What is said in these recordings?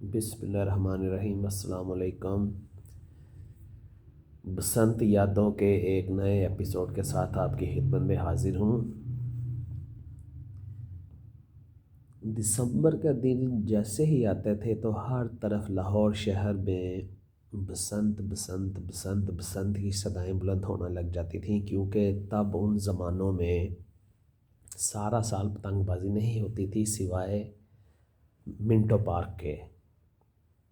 بسم اللہ الرحمن الرحیم۔ السلام علیکم۔ بسنت یادوں کے ایک نئے ایپیسوڈ کے ساتھ آپ کی خدمت میں حاضر ہوں۔ دسمبر کا دن جیسے ہی آتے تھے تو ہر طرف لاہور شہر میں بسنت بسنت بسنت بسنت کی صدائیں بلند ہونے لگ جاتی تھیں، کیونکہ تب ان زمانوں میں سارا سال پتنگ بازی نہیں ہوتی تھی سوائے منٹو پارک کے۔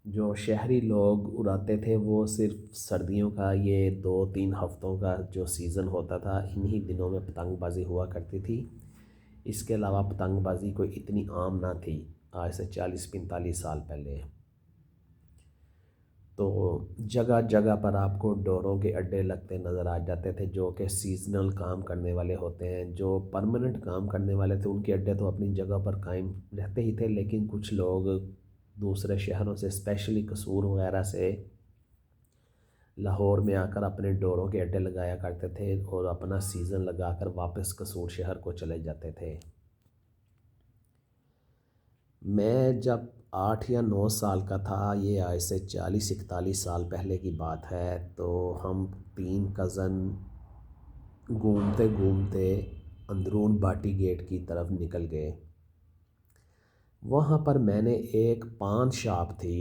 جو شہری لوگ اڑاتے تھے وہ صرف سردیوں کا یہ 2-3 ہفتوں کا جو سیزن ہوتا تھا، انہی دنوں میں پتنگ بازی ہوا کرتی تھی۔ اس کے علاوہ پتنگ بازی کوئی اتنی عام نہ تھی آج سے 40-45 سال پہلے۔ تو جگہ جگہ پر آپ کو ڈوروں کے اڈے لگتے نظر آ جاتے تھے، جو کہ سیزنل کام کرنے والے ہوتے ہیں۔ جو پرماننٹ کام کرنے والے تھے ان کے اڈے تو اپنی جگہ پر قائم رہتے ہی تھے، لیکن کچھ لوگ دوسرے شہروں سے اسپیشلی قصور وغیرہ سے لاہور میں آ کر اپنے ڈوروں کے اڈے لگایا کرتے تھے اور اپنا سیزن لگا کر واپس قصور شہر کو چلے جاتے تھے۔ میں جب 8 یا 9 سال کا تھا، یہ آج سے 40-41 سال پہلے کی بات ہے، تو ہم 3 کزن گھومتے گھومتے اندرون باٹی گیٹ کی طرف نکل گئے۔ وہاں پر میں نے ایک پان شاپ تھی،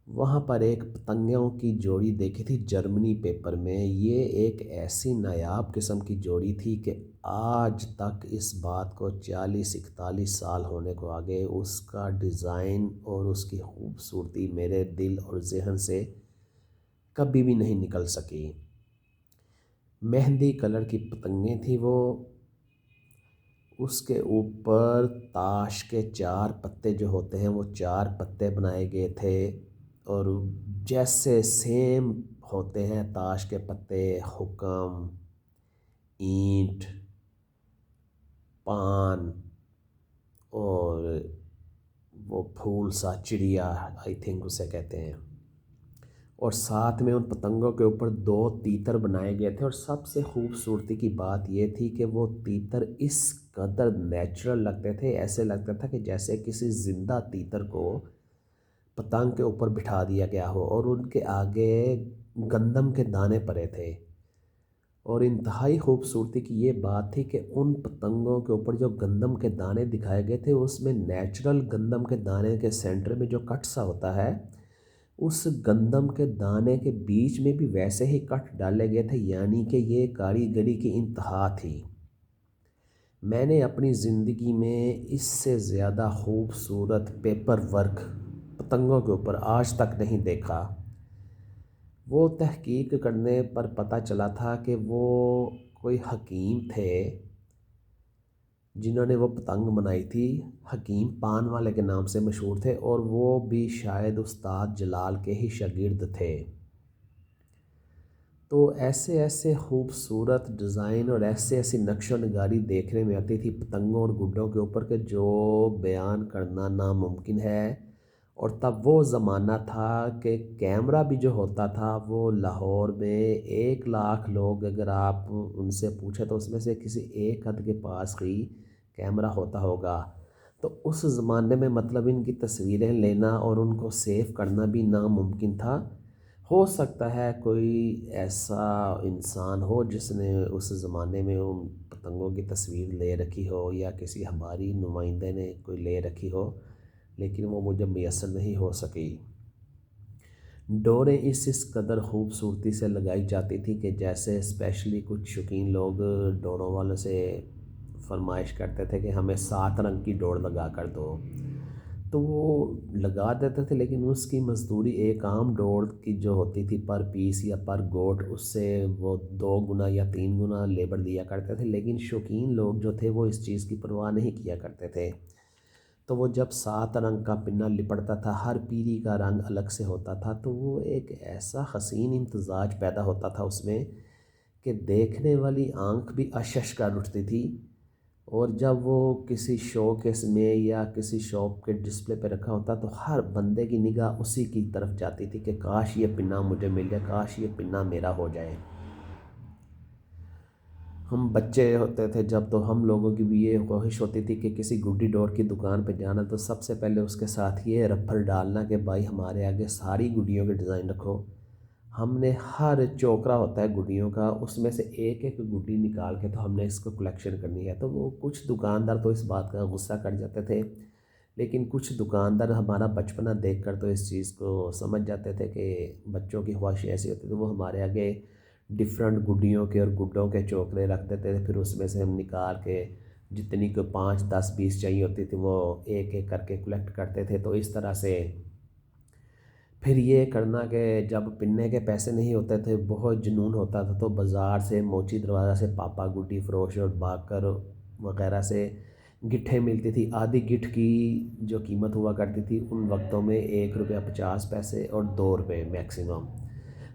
وہاں پر ایک پتنگوں کی جوڑی دیکھی تھی جرمنی پیپر میں۔ یہ ایک ایسی نایاب قسم کی جوڑی تھی کہ آج تک اس بات کو 40-41 سال ہونے کو آگے اس کا ڈیزائن اور اس کی خوبصورتی میرے دل اور ذہن سے کبھی بھی نہیں نکل سکی۔ مہندی کلر کی پتنگیں تھیں وہ، اس کے اوپر تاش کے 4 پتے جو ہوتے ہیں وہ 4 پتے بنائے گئے تھے، اور جیسے سیم ہوتے ہیں تاش کے پتے، حکم، اینٹ، پان اور وہ پھول سا چڑیا آئی تھنک اسے کہتے ہیں، اور ساتھ میں ان پتنگوں کے اوپر 2 تیتر بنائے گئے تھے۔ اور سب سے خوبصورتی کی بات یہ تھی کہ وہ تیتر اس قدر نیچرل لگتے تھے، ایسے لگتا تھا کہ جیسے کسی زندہ تیتر کو پتنگ کے اوپر بٹھا دیا گیا ہو، اور ان کے آگے گندم کے دانے پڑے تھے۔ اور انتہائی خوبصورتی کی یہ بات تھی کہ ان پتنگوں کے اوپر جو گندم کے دانے دکھائے گئے تھے، اس میں نیچرل گندم کے دانے کے سینٹر میں جو کٹ سا ہوتا ہے، اس گندم کے دانے کے بیچ میں بھی ویسے ہی کٹ ڈالے گئے تھے، یعنی کہ یہ کاریگری کی انتہا تھی۔ میں نے اپنی زندگی میں اس سے زیادہ خوبصورت پیپر ورک پتنگوں کے اوپر آج تک نہیں دیکھا۔ وہ تحقیق کرنے پر پتہ چلا تھا کہ وہ کوئی حکیم تھے جنہوں نے وہ پتنگ بنائی تھی، حکیم پان والے کے نام سے مشہور تھے، اور وہ بھی شاید استاد جلال کے ہی شاگرد تھے۔ تو ایسے ایسے خوبصورت ڈیزائن اور ایسی نقش و نگاری دیکھنے میں آتی تھی پتنگوں اور گڈوں کے اوپر کہ جو بیان کرنا ناممکن ہے۔ اور تب وہ زمانہ تھا کہ کیمرہ بھی جو ہوتا تھا وہ لاہور میں 1 لاکھ لوگ اگر آپ ان سے پوچھیں تو اس میں سے کسی ایک حد کے پاس ہی کیمرہ ہوتا ہوگا۔ تو اس زمانے میں مطلب ان کی تصویریں لینا اور ان کو سیو کرنا بھی ناممکن تھا۔ ہو سکتا ہے کوئی ایسا انسان ہو جس نے اس زمانے میں ان پتنگوں کی تصویر لے رکھی ہو، یا کسی ہماری نمائندے نے کوئی لے رکھی ہو، لیکن وہ مجھے میسر نہیں ہو سکی۔ ڈوریں اس قدر خوبصورتی سے لگائی جاتی تھی کہ جیسے اسپیشلی کچھ شوقین لوگ ڈوروں والوں سے فرمائش کرتے تھے کہ ہمیں 7 رنگ کی ڈور لگا کر دو، تو وہ لگا دیتے تھے، لیکن اس کی مزدوری ایک عام ڈور کی جو ہوتی تھی پر پیس یا پر گوٹ، اس سے وہ 2 گنا یا 3 گنا لیبر دیا کرتے تھے، لیکن شوقین لوگ جو تھے وہ اس چیز کی پرواہ نہیں کیا کرتے تھے۔ تو وہ جب 7 رنگ کا پنا لپٹتا تھا، ہر پیری کا رنگ الگ سے ہوتا تھا، تو وہ ایک ایسا حسین امتزاج پیدا ہوتا تھا اس میں کہ دیکھنے والی آنکھ بھی اشش کر اٹھتی تھی۔ اور جب وہ کسی شو کیس میں یا کسی شاپ کے ڈسپلے پہ رکھا ہوتا تو ہر بندے کی نگاہ اسی کی طرف جاتی تھی کہ کاش یہ پنا مجھے مل جائے، کاش یہ پنا میرا ہو جائے۔ ہم بچے ہوتے تھے جب، تو ہم لوگوں کی بھی یہ خواہش ہوتی تھی کہ کسی گڈی ڈور کی دکان پہ جانا تو سب سے پہلے اس کے ساتھ یہ رفل ڈالنا کہ بھائی ہمارے آگے ساری گڈیوں کے ڈیزائن رکھو۔ ہم نے ہر چوکرا ہوتا ہے گڈیوں کا، اس میں سے ایک ایک گڈی نکال کے تو ہم نے اس کو کلیکشن کرنی ہے۔ تو وہ کچھ دکاندار تو اس بات کا غصہ کر جاتے تھے، لیکن کچھ دکاندار ہمارا بچپنا دیکھ کر تو اس چیز کو سمجھ جاتے تھے کہ بچوں کی خواہشیں ایسی ہوتی تھی، وہ ہمارے آگے ڈفرینٹ گڈیوں کے اور گڈوں کے چوکرے رکھتے تھے، پھر اس میں سے ہم نکال کے جتنی کو 5 10 20 چاہیے ہوتی تھی وہ ایک ایک کر کے کلیکٹ کرتے تھے۔ تو اس طرح سے پھر یہ کرنا کہ جب پننے کے پیسے نہیں ہوتے تھے، بہت جنون ہوتا تھا، تو بازار سے موچی دروازہ سے پاپا گڈی فروش اور باکر وغیرہ سے گٹھیں ملتی تھی۔ آدھی گٹھ کی جو قیمت ہوا کرتی تھی ان وقتوں میں 1 روپیہ 50 پیسے اور 2 روپے میکسیمم۔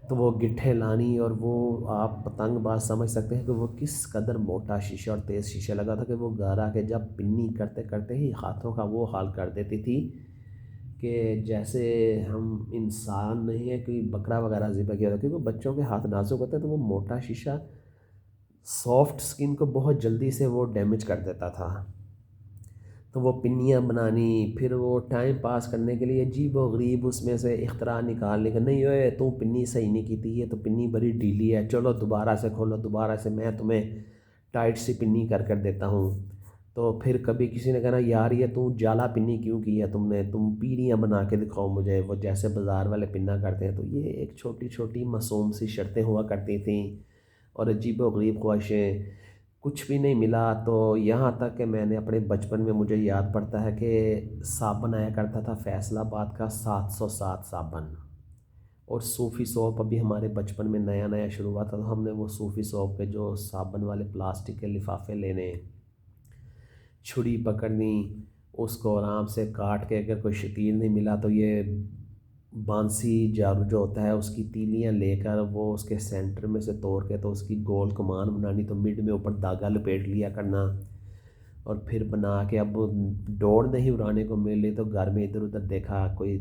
تو وہ گٹھیں لانی، اور وہ آپ پتنگ باز سمجھ سکتے ہیں کہ وہ کس قدر موٹا شیشہ اور تیز شیشہ لگا تھا کہ وہ گارا کے جب پنی کرتے کرتے ہی ہاتھوں کا وہ حال کر دیتی تھی کہ جیسے ہم انسان نہیں ہے، کوئی بکرا وغیرہ ذبح کیا تھا، کیونکہ بچوں کے ہاتھ نازک ہوتے ہیں تو وہ موٹا شیشہ سافٹ سکن کو بہت جلدی سے وہ ڈیمیج کر دیتا تھا۔ تو وہ پنیاں بنانی، پھر وہ ٹائم پاس کرنے کے لیے عجیب و غریب اس میں سے اختراع نکالنے کا، نہیں ہوئے تو پنی صحیح نہیں کی تھی، یہ تو پنی بڑی ڈھیلی ہے، چلو دوبارہ سے کھولو، دوبارہ سے میں تمہیں ٹائٹ سی پنی کر کر دیتا ہوں۔ تو پھر کبھی کسی نے کہنا یار یہ تو جالا پنی کیوں کی ہے تم نے، تم پیڑیاں بنا کے دکھاؤ مجھے، وہ جیسے بازار والے پنا کرتے ہیں۔ تو یہ ایک چھوٹی چھوٹی معصوم سی شرطیں ہوا کرتی تھیں، اور عجیب و غریب خواہشیں۔ کچھ بھی نہیں ملا تو یہاں تک کہ میں نے اپنے بچپن میں، مجھے یاد پڑتا ہے کہ صابن آیا کرتا تھا فیصل آباد کا 707 صابن، اور صوفی سوپ ابھی ہمارے بچپن میں نیا نیا شروع ہوا تھا، تو ہم نے وہ صوفی سوپ کے جو صابن والے پلاسٹک کے لفافے لینے، چھری پکڑنی، اس کو آرام سے کاٹ کے، اگر کوئی شتیر نہیں ملا تو یہ بانسی جارو جو ہوتا ہے اس کی تیلیاں لے کر وہ اس کے سینٹر میں سے توڑ کے تو اس کی گول کمان بنانی، تو مڈ میں اوپر دھاگا لپیٹ لیا کرنا، اور پھر بنا کے اب دوڑ نہیں اڑانے کو مل رہی تو گھر میں ادھر ادھر دیکھا کوئی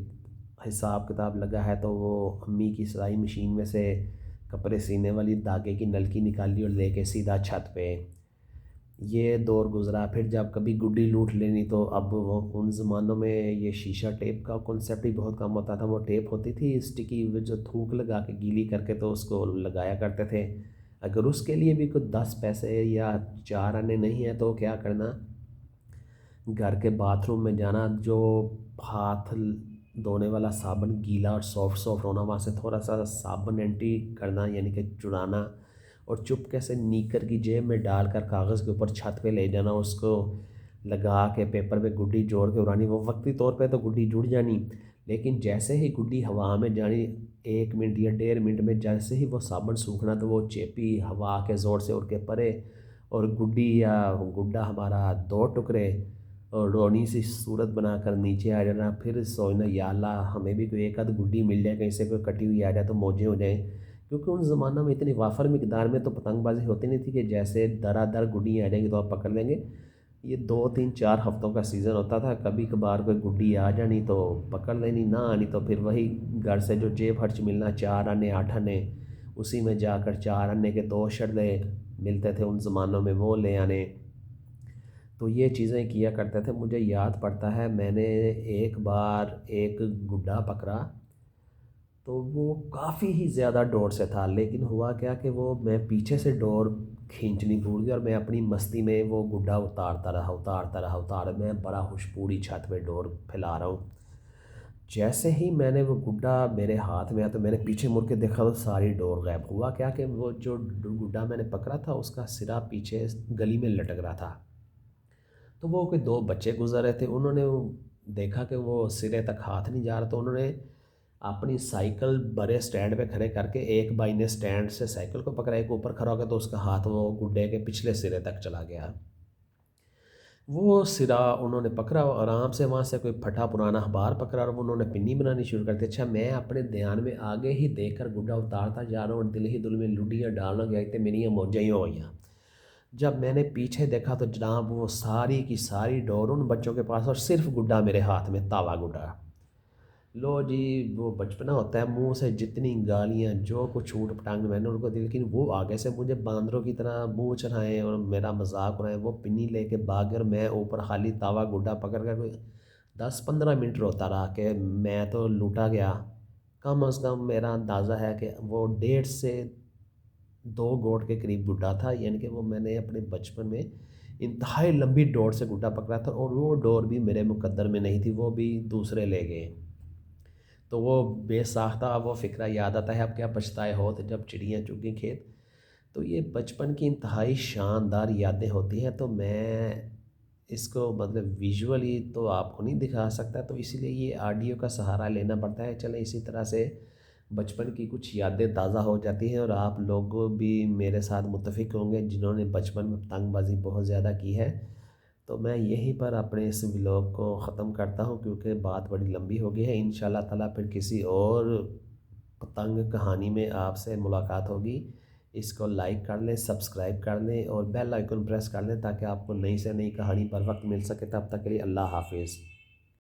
حساب کتاب لگا ہے تو وہ امی کی سلائی مشین میں سے کپڑے سینے والی دھاگے کی نلکی نکالی اور لے کے سیدھا چھت پہ۔ یہ دور گزرا۔ پھر جب کبھی گڈی لوٹ لینی تو اب وہ ان زمانوں میں یہ شیشہ ٹیپ کا کنسیپٹ ہی بہت کم ہوتا تھا، وہ ٹیپ ہوتی تھی اسٹکی جو تھوک لگا کے گیلی کر کے تو اس کو لگایا کرتے تھے۔ اگر اس کے لیے بھی کوئی 10 پیسے یا 4 آنے نہیں ہیں تو کیا کرنا، گھر کے باتھ روم میں جانا، جو ہاتھ دھونے والا صابن گیلا اور سافٹ سافٹ ہونا، وہاں سے تھوڑا سا صابن اینٹی کرنا یعنی کہ چڑانا، اور چپکے سے نیکر کی جیب میں ڈال کر کاغذ کے اوپر چھت پہ لے جانا، اس کو لگا کے پیپر پہ گڈی جوڑ کے اڑانی۔ وہ وقتی طور پہ تو گڈی جڑ جانی، لیکن جیسے ہی گڈی ہوا میں جانی 1 منٹ یا 1.5 منٹ میں جیسے ہی وہ صابن سوکھنا تو وہ چیپی ہوا کے زور سے اڑ کے پرے، اور گڈی یا گڈا ہمارا 2 ٹکڑے اور رونی سی صورت بنا کر نیچے آ جانا۔ پھر سوچنا یا اللہ ہمیں بھی کوئی ایک آدھ گڈی مل جائے، کہیں سے کوئی کٹی ہوئی آ جائے تو موجیں ہو جائیں، کیونکہ ان زمانوں میں اتنی وافر مقدار میں تو پتنگ بازی ہوتی نہیں تھی کہ جیسے درا در گڈیاں آ جائیں گی تو آپ پکڑ لیں گے۔ یہ 2 3 4 ہفتوں کا سیزن ہوتا تھا، کبھی کبھار کوئی گڈی آ جانی تو پکڑ لینی، نہ آنی تو پھر وہی گھر سے جو جیب خرچ ملنا 4 آنے 8 آنے، اسی میں جا کر 4 آنے کے 2 شرلے ملتے تھے ان زمانوں میں وہ لے آنے۔ تو یہ چیزیں کیا کرتے تھے۔ مجھے یاد پڑتا ہے میں نے ایک بار ایک گڈا پکڑا تو وہ کافی ہی زیادہ ڈور سے تھا، لیکن ہوا کیا کہ وہ میں پیچھے سے ڈور کھینچنی بھول گیا، اور میں اپنی مستی میں وہ گڈا اتارتا رہا، میں بڑا خوش پوری چھت پہ ڈور پھیلا رہا ہوں۔ جیسے ہی میں نے وہ گڈا میرے ہاتھ میں آیا تو میں نے پیچھے مڑ کے دیکھا تو ساری ڈور غائب۔ ہوا کیا کہ وہ جو گڈا میں نے پکڑا تھا اس کا سرا پیچھے گلی میں لٹک رہا تھا، تو وہ کوئی 2 بچے گزر رہے تھے، انہوں نے دیکھا کہ وہ سرے تک ہاتھ نہیں جا رہا، تو انہوں نے اپنی سائیکل بڑے سٹینڈ پہ کھڑے کر کے، ایک بھائی نے سٹینڈ سے سائیکل کو پکڑا، ایک اوپر کھڑا ہو گیا تو اس کا ہاتھ وہ گڈے کے پچھلے سرے تک چلا گیا۔ وہ سرا انہوں نے پکڑا اور آرام سے وہاں سے کوئی پھٹا پرانا اخبار پکڑا اور انہوں نے پنی بنانی شروع کر دی۔ اچھا میں اپنے دھیان میں آگے ہی دیکھ کر گڈا اتارتا جا رہا ہوں اور دل ہی دل میں لڈیاں ڈالنا گیا کہ میری موجیں ہی ہو گئیں۔ جب میں نے پیچھے دیکھا تو جناب وہ ساری کی ساری ڈور ان بچوں کے پاس اور صرف گڈا میرے ہاتھ میں، تاوا گڈا۔ لو جی وہ بچپنا ہوتا ہے، منہ سے جتنی گالیاں جو کچھ چھوٹ پٹانگ میں نے ان کو دی، لیکن وہ آگے سے مجھے باندروں کی طرح منہ چڑھائیں اور میرا مذاق اڑائیں، وہ پنی لے کے بھاگے اور میں اوپر خالی تاوا گڈا پکڑ کر کوئی 10-15 منٹ روتا رہا کہ میں تو لوٹا گیا۔ کم از کم میرا اندازہ ہے کہ وہ 1.5 سے 2 گوٹ کے قریب گڈا تھا، یعنی کہ وہ میں نے اپنے بچپن میں انتہائی لمبی ڈور سے گڈا پکڑا تھا، اور وہ ڈور بھی میرے مقدر میں نہیں تھی، وہ بھی دوسرے لے گئے۔ تو وہ بے ساختہ وہ فکرہ یاد آتا ہے، اب کیا پچھتائے ہوت جب چڑیاں چگ گئیں کھیت۔ تو یہ بچپن کی انتہائی شاندار یادیں ہوتی ہیں، تو میں اس کو مطلب ویژولی تو آپ کو نہیں دکھا سکتا، تو اسی لیے یہ آڈیو کا سہارا لینا پڑتا ہے۔ چلیں اسی طرح سے بچپن کی کچھ یادیں تازہ ہو جاتی ہیں، اور آپ لوگ بھی میرے ساتھ متفق ہوں گے جنہوں نے بچپن میں پتنگ بازی بہت زیادہ کی ہے۔ تو میں یہیں پر اپنے اس ولاگ کو ختم کرتا ہوں، کیونکہ بات بڑی لمبی ہو گئی ہے۔ انشاءاللہ تعالیٰ پھر کسی اور پتنگ کہانی میں آپ سے ملاقات ہوگی۔ اس کو لائک کر لیں، سبسکرائب کر لیں اور بیل آئیکن پریس کر لیں، تاکہ آپ کو نئی سے نئی کہانی پر وقت مل سکے۔ تب تک کے لیے اللہ حافظ۔